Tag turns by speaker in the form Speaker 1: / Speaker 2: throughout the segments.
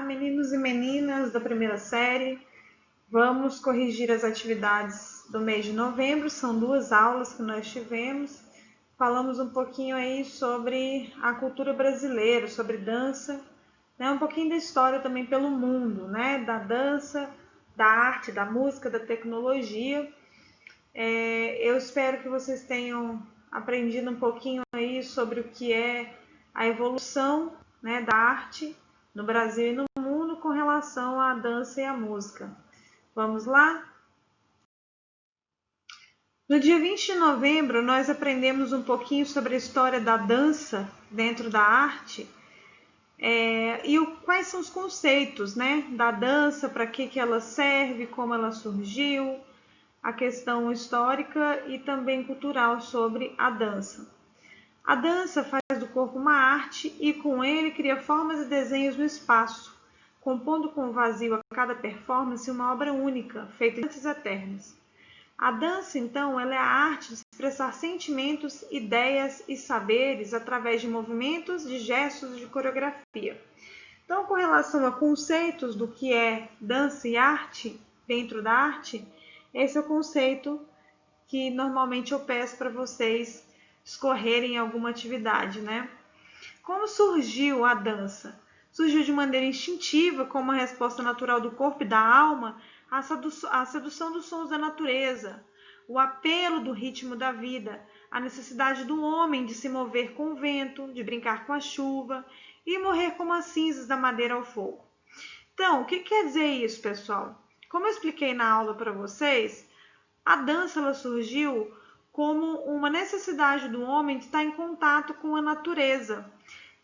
Speaker 1: meninos e meninas da primeira série. Vamos corrigir as atividades do mês de novembro, são 2 aulas que nós tivemos. Falamos um pouquinho aí sobre a cultura brasileira, sobre dança, né? Um pouquinho da história também pelo mundo, né? Da dança, da arte, da música, da tecnologia. Eu espero que vocês tenham aprendido um pouquinho aí sobre o que é a evolução, né, da arte no Brasil e no mundo com relação à dança e à música. Vamos lá? No dia 20 de novembro, nós aprendemos um pouquinho sobre a história da dança dentro da arte e quais são os conceitos, né, da dança, para que ela serve, como ela surgiu, a questão histórica e também cultural sobre a dança. A dança faz do corpo uma arte e com ele cria formas e desenhos no espaço, compondo com o vazio a cada performance uma obra única, feita de artes eternas. A dança, então, ela é a arte de expressar sentimentos, ideias e saberes através de movimentos, de gestos e de coreografia. Então, com relação a conceitos do que é dança e arte, dentro da arte, esse é o conceito que normalmente eu peço para vocês escorrerem em alguma atividade, né? Como surgiu a dança? Surgiu de maneira instintiva, como uma resposta natural do corpo e da alma à sedução dos sons da natureza, o apelo do ritmo da vida, a necessidade do homem de se mover com o vento, de brincar com a chuva e morrer como as cinzas da madeira ao fogo. Então, o que quer dizer isso, pessoal? Como eu expliquei na aula para vocês, a dança ela surgiu como uma necessidade do homem de estar em contato com a natureza,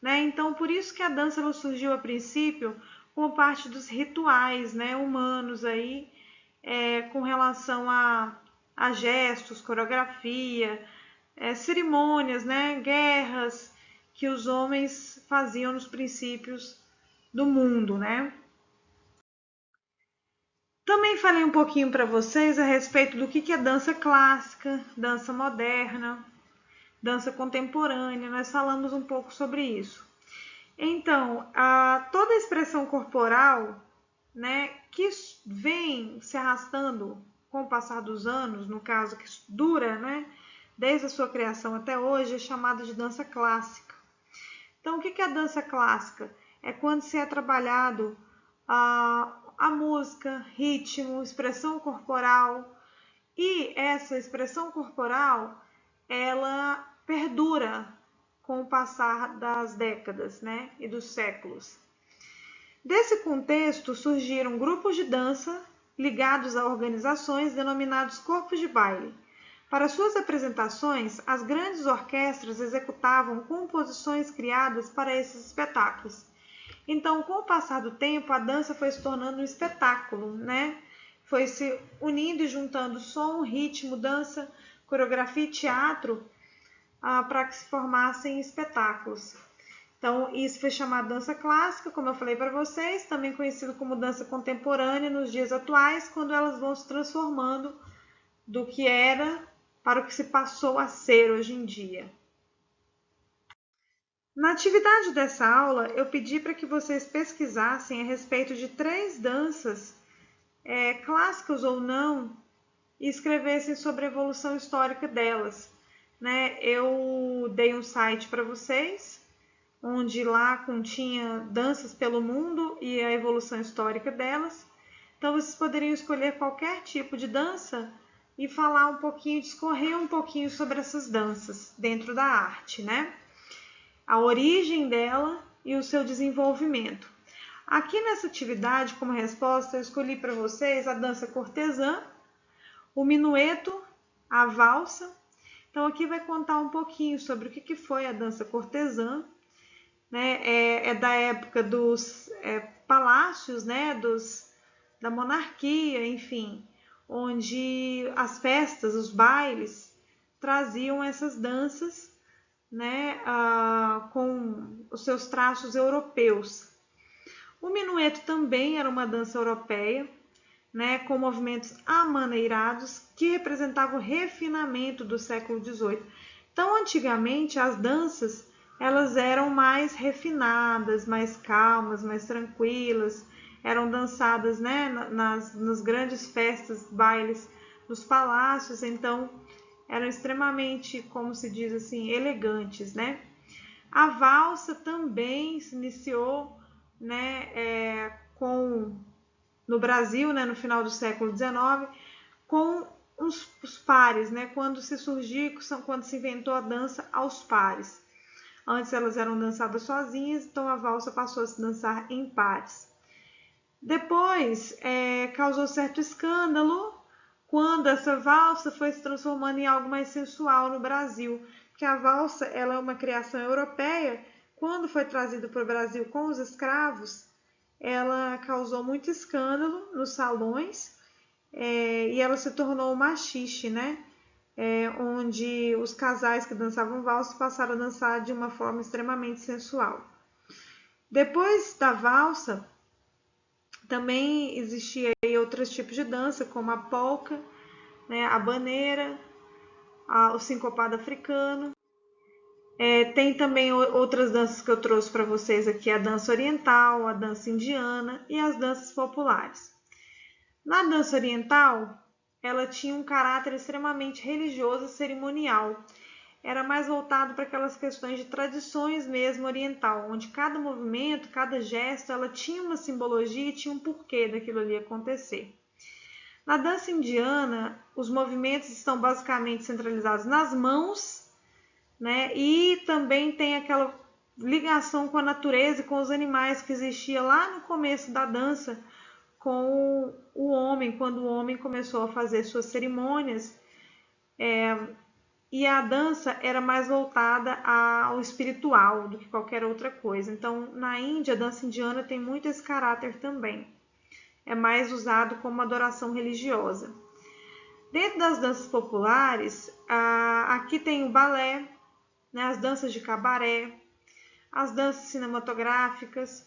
Speaker 1: né? Então, por isso que a dança ela surgiu a princípio como parte dos rituais, né, humanos aí, com relação a gestos, coreografia, cerimônias, né, guerras que os homens faziam nos princípios do mundo, né? Também falei um pouquinho para vocês a respeito do que é dança clássica, dança moderna, dança contemporânea. Nós falamos um pouco sobre isso. Então, toda a expressão corporal, né, que vem se arrastando com o passar dos anos, no caso que dura, né, desde a sua criação até hoje, é chamada de dança clássica. Então, o que é a dança clássica? É quando se é trabalhado a música, ritmo, expressão corporal, e essa expressão corporal, ela perdura com o passar das décadas, né, e dos séculos. Desse contexto surgiram grupos de dança ligados a organizações denominados corpos de baile. Para suas apresentações, as grandes orquestras executavam composições criadas para esses espetáculos. Então, com o passar do tempo, a dança foi se tornando um espetáculo, né? Foi se unindo e juntando som, ritmo, dança, coreografia e teatro para que se formassem espetáculos. Então, isso foi chamado dança clássica, como eu falei para vocês, também conhecido como dança contemporânea nos dias atuais, quando elas vão se transformando do que era para o que se passou a ser hoje em dia. Na atividade dessa aula, eu pedi para que vocês pesquisassem a respeito de 3 danças, clássicas ou não, e escrevessem sobre a evolução histórica delas, né? Eu dei um site para vocês, onde lá continha danças pelo mundo e a evolução histórica delas. Então, vocês poderiam escolher qualquer tipo de dança e falar um pouquinho, discorrer um pouquinho sobre essas danças dentro da arte, né? A origem dela e o seu desenvolvimento. Aqui nessa atividade, como resposta, eu escolhi para vocês a dança cortesã, o minueto, a valsa. Então, aqui vai contar um pouquinho sobre o que foi a dança cortesã, né? É da época dos palácios, né? Da monarquia, enfim, onde as festas, os bailes, traziam essas danças, né, com os seus traços europeus. O minueto também era uma dança europeia, né, com movimentos amaneirados que representavam o refinamento do século XVIII. Então, antigamente, as danças elas eram mais refinadas, mais calmas, mais tranquilas, eram dançadas, né, nas grandes festas, bailes nos palácios, então eram extremamente, como se diz assim, elegantes, né? A valsa também se iniciou, né, no Brasil, né, no final do século XIX, com os pares, né, quando se inventou a dança aos pares. Antes elas eram dançadas sozinhas, então a valsa passou a se dançar em pares. Depois causou certo escândalo quando essa valsa foi se transformando em algo mais sensual no Brasil, porque a valsa ela é uma criação europeia. Quando foi trazida para o Brasil com os escravos, ela causou muito escândalo nos salões e ela se tornou uma machixe, né? Onde os casais que dançavam valsa passaram a dançar de uma forma extremamente sensual. Depois da valsa, também existia aí outros tipos de dança, como a polca, né, a habaneira, o sincopado africano. Tem também outras danças que eu trouxe para vocês aqui, a dança oriental, a dança indiana e as danças populares. Na dança oriental, ela tinha um caráter extremamente religioso e cerimonial. Era mais voltado para aquelas questões de tradições mesmo oriental, onde cada movimento, cada gesto, ela tinha uma simbologia e tinha um porquê daquilo ali acontecer. Na dança indiana, os movimentos estão basicamente centralizados nas mãos, né? E também tem aquela ligação com a natureza e com os animais que existia lá no começo da dança com o homem, quando o homem começou a fazer suas cerimônias. E a dança era mais voltada ao espiritual do que qualquer outra coisa. Então, na Índia, a dança indiana tem muito esse caráter também. É mais usado como adoração religiosa. Dentro das danças populares, aqui tem o balé, né, as danças de cabaré, as danças cinematográficas.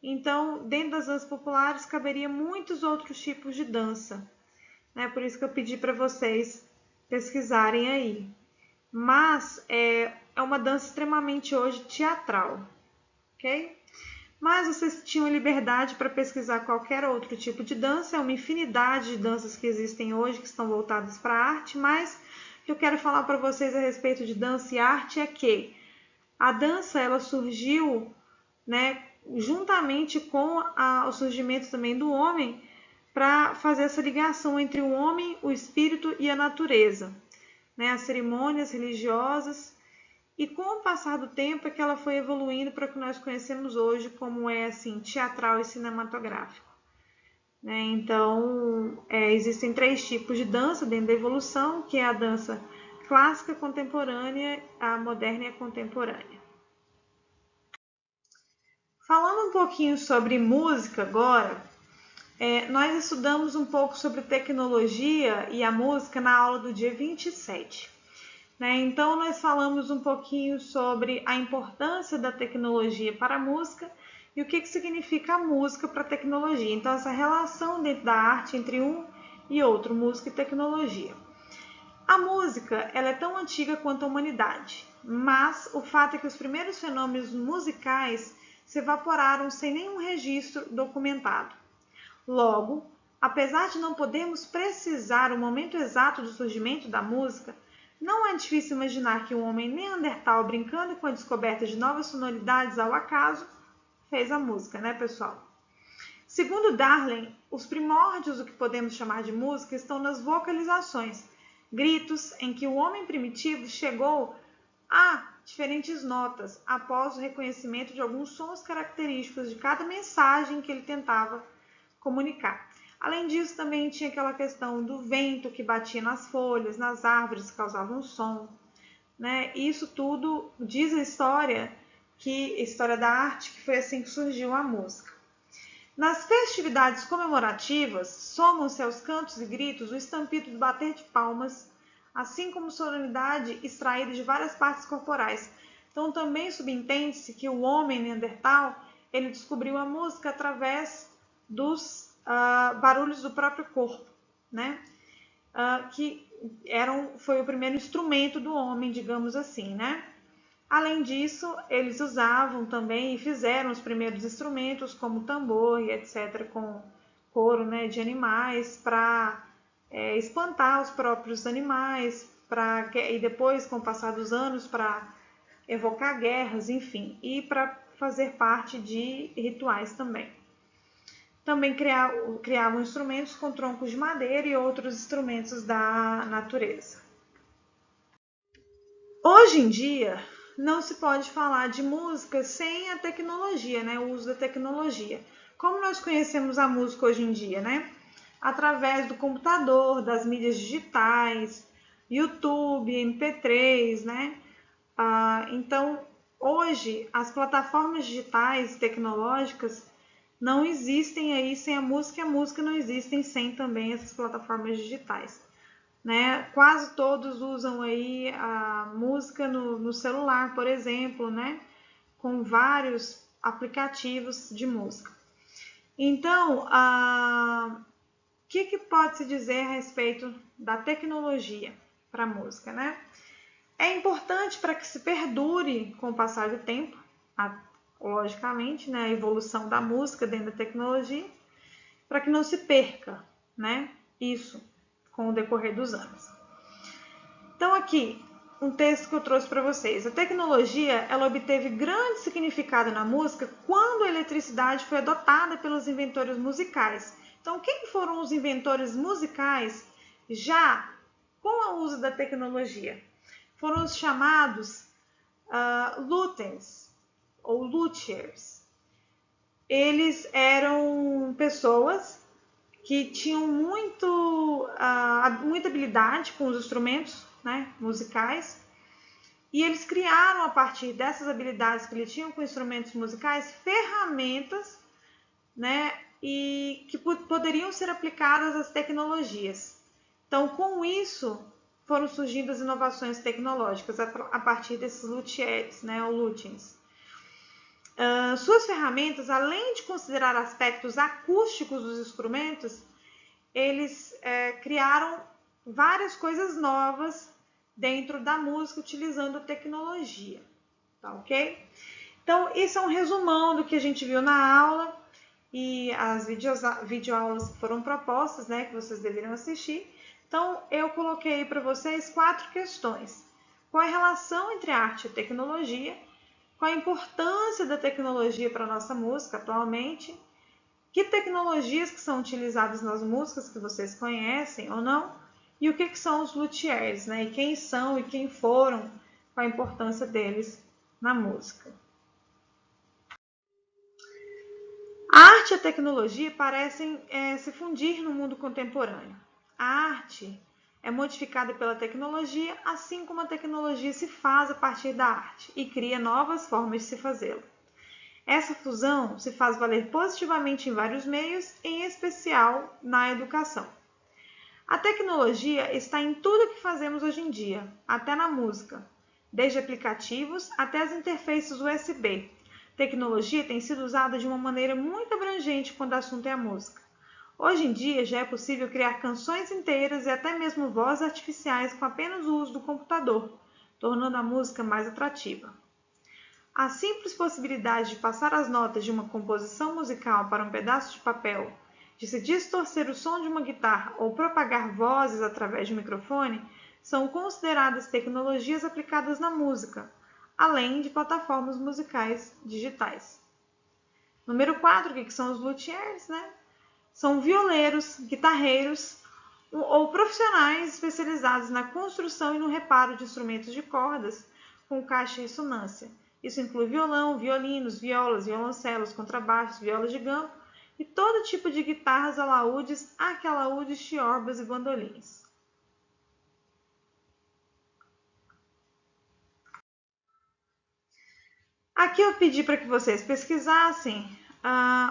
Speaker 1: Então, dentro das danças populares, caberia muitos outros tipos de dança, né? Por isso que eu pedi para vocês pesquisarem aí. Mas é uma dança extremamente hoje teatral, ok? Mas vocês tinham liberdade para pesquisar qualquer outro tipo de dança, é uma infinidade de danças que existem hoje que estão voltadas para a arte, mas o que eu quero falar para vocês a respeito de dança e arte é que a dança ela surgiu, né, juntamente com o surgimento também do homem para fazer essa ligação entre o homem, o espírito e a natureza, né, as cerimônias religiosas. E com o passar do tempo é que ela foi evoluindo para o que nós conhecemos hoje como assim, teatral e cinematográfico. Né? Então, existem 3 tipos de dança dentro da evolução, que é a dança clássica, contemporânea, a moderna e a contemporânea. Falando um pouquinho sobre música agora, nós estudamos um pouco sobre tecnologia e a música na aula do dia 27. Né? Então, nós falamos um pouquinho sobre a importância da tecnologia para a música e o que significa a música para a tecnologia. Então, essa relação dentro da arte entre um e outro, música e tecnologia. A música ela é tão antiga quanto a humanidade, mas o fato é que os primeiros fenômenos musicais se evaporaram sem nenhum registro documentado. Logo, apesar de não podermos precisar o momento exato do surgimento da música, não é difícil imaginar que o homem neandertal, brincando com a descoberta de novas sonoridades ao acaso, fez a música, né, pessoal? Segundo Darling, os primórdios do que podemos chamar de música estão nas vocalizações, gritos em que o homem primitivo chegou a diferentes notas após o reconhecimento de alguns sons característicos de cada mensagem que ele tentava comunicar. Além disso, também tinha aquela questão do vento que batia nas folhas, nas árvores, que causava um som. Né? Isso tudo diz a história da arte, que foi assim que surgiu a música. Nas festividades comemorativas, somam-se aos cantos e gritos o estampido do bater de palmas, assim como sonoridade extraída de várias partes corporais. Então, também subentende-se que o homem neandertal ele descobriu a música através dos barulhos do próprio corpo, né? Que foi o primeiro instrumento do homem, digamos assim, né? Além disso, eles usavam também e fizeram os primeiros instrumentos, como tambor e etc., com couro, né, de animais, para espantar os próprios animais, e depois, com o passar dos anos, para evocar guerras, enfim, e para fazer parte de rituais também. Também criavam instrumentos com troncos de madeira e outros instrumentos da natureza. Hoje em dia, não se pode falar de música sem a tecnologia, né? O uso da tecnologia. Como nós conhecemos a música hoje em dia, né? Através do computador, das mídias digitais, YouTube, MP3, né? Então, hoje, as plataformas digitais tecnológicas não existem aí sem a música, e a música não existe sem também essas plataformas digitais. Né? Quase todos usam aí a música no celular, por exemplo, né? Com vários aplicativos de música. Então, o que pode se dizer a respeito da tecnologia para a música, né? É importante para que se perdure com o passar do tempo, logicamente, né? A evolução da música dentro da tecnologia, para que não se perca, né? Isso com o decorrer dos anos. Então aqui, um texto que eu trouxe para vocês. A tecnologia, ela obteve grande significado na música quando a eletricidade foi adotada pelos inventores musicais. Então, quem foram os inventores musicais já com o uso da tecnologia? Foram os chamados luthens ou luthiers. Eles eram pessoas que tinham muita habilidade com os instrumentos, né, musicais, e eles criaram, a partir dessas habilidades que eles tinham com instrumentos musicais, ferramentas, né, e que poderiam ser aplicadas às tecnologias. Então, com isso, foram surgindo as inovações tecnológicas a partir desses luthiers, né, ou luthens. Suas ferramentas, além de considerar aspectos acústicos dos instrumentos, eles criaram várias coisas novas dentro da música utilizando a tecnologia, tá ok? Então, isso é um resumão do que a gente viu na aula e as videoaulas que foram propostas, né, que vocês deveriam assistir. Então, eu coloquei para vocês 4 questões. Qual é a relação entre arte e tecnologia? Qual a importância da tecnologia para a nossa música atualmente? Que tecnologias que são utilizadas nas músicas que vocês conhecem ou não? E o que são os luthiers, né? E quem são e quem foram, qual a importância deles na música. A arte e a tecnologia parecem se fundir no mundo contemporâneo. A arte é modificada pela tecnologia, assim como a tecnologia se faz a partir da arte e cria novas formas de se fazê-la. Essa fusão se faz valer positivamente em vários meios, em especial na educação. A tecnologia está em tudo que fazemos hoje em dia, até na música, desde aplicativos até as interfaces USB. Tecnologia tem sido usada de uma maneira muito abrangente quando o assunto é a música. Hoje em dia já é possível criar canções inteiras e até mesmo vozes artificiais com apenas o uso do computador, tornando a música mais atrativa. A simples possibilidade de passar as notas de uma composição musical para um pedaço de papel, de se distorcer o som de uma guitarra ou propagar vozes através de um microfone são consideradas tecnologias aplicadas na música, além de plataformas musicais digitais. Número 4, o que são os luthiers, né? São violeiros, guitarreiros ou profissionais especializados na construção e no reparo de instrumentos de cordas com caixa e ressonância. Isso inclui violão, violinos, violas, violoncelos, contrabaixos, violas de gampo e todo tipo de guitarras, alaúdes, arquialaúdes, tiorbas e bandolins. Aqui eu pedi para que vocês pesquisassem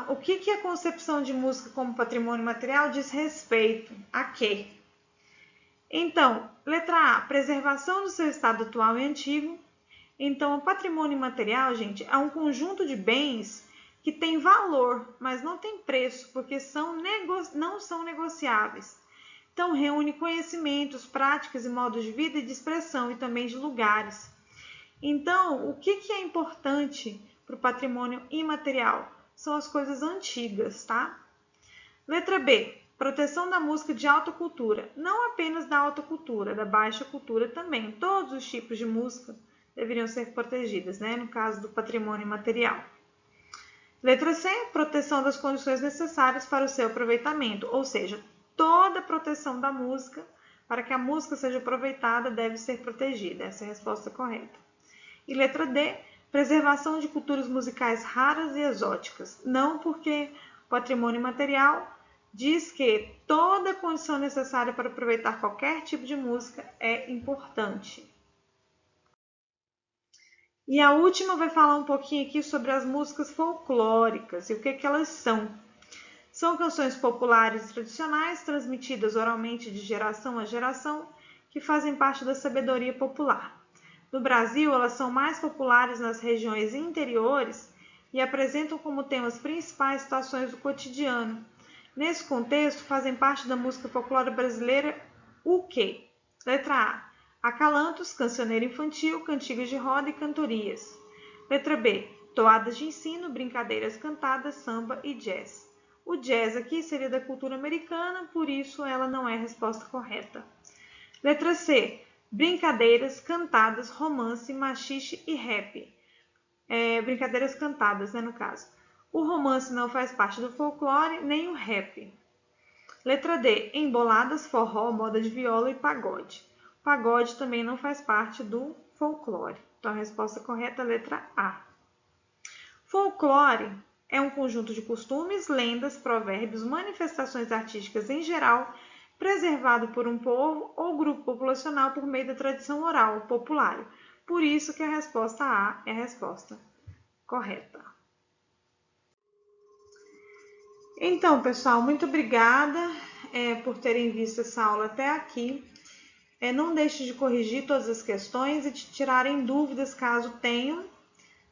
Speaker 1: o que a concepção de música como patrimônio material diz respeito a quê? Então, letra A, preservação do seu estado atual e antigo. Então, o patrimônio material, gente, é um conjunto de bens que tem valor, mas não tem preço, porque não são negociáveis. Então, reúne conhecimentos, práticas e modos de vida e de expressão, e também de lugares. Então, o que é importante para o patrimônio imaterial? São as coisas antigas, tá? Letra B. Proteção da música de alta cultura. Não apenas da alta cultura, da baixa cultura também. Todos os tipos de música deveriam ser protegidas, né? No caso do patrimônio imaterial. Letra C. Proteção das condições necessárias para o seu aproveitamento, ou seja, toda a proteção da música para que a música seja aproveitada deve ser protegida. Essa é a resposta correta. E letra D. Preservação de culturas musicais raras e exóticas. Não, porque o patrimônio imaterial diz que toda a condição necessária para aproveitar qualquer tipo de música é importante. E a última vai falar um pouquinho aqui sobre as músicas folclóricas e o que elas são. São canções populares e tradicionais transmitidas oralmente de geração a geração que fazem parte da sabedoria popular. No Brasil, elas são mais populares nas regiões interiores e apresentam como temas principais situações do cotidiano. Nesse contexto, fazem parte da música folclórica brasileira o quê? Letra A. Acalantos, cancioneiro infantil, cantigas de roda e cantorias. Letra B. Toadas de ensino, brincadeiras cantadas, samba e jazz. O jazz aqui seria da cultura americana, por isso ela não é a resposta correta. Letra C. Brincadeiras cantadas, romance, machixe e rap. Brincadeiras cantadas, né, no caso. O romance não faz parte do folclore, nem o rap. Letra D. Emboladas, forró, moda de viola e pagode. Pagode também não faz parte do folclore. Então, a resposta correta é a letra A. Folclore é um conjunto de costumes, lendas, provérbios, manifestações artísticas em geral, preservado por um povo ou grupo populacional por meio da tradição oral popular. Por isso que a resposta A é a resposta correta. Então, pessoal, muito obrigada por terem visto essa aula até aqui. Não deixe de corrigir todas as questões e de tirarem dúvidas caso tenham,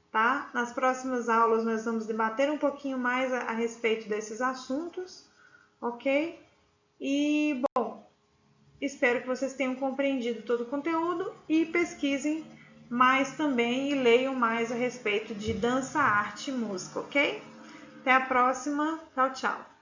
Speaker 1: tá? Nas próximas aulas nós vamos debater um pouquinho mais a respeito desses assuntos, ok? E, bom, espero que vocês tenham compreendido todo o conteúdo e pesquisem mais também e leiam mais a respeito de dança, arte e música, ok? Até a próxima. Tchau, tchau.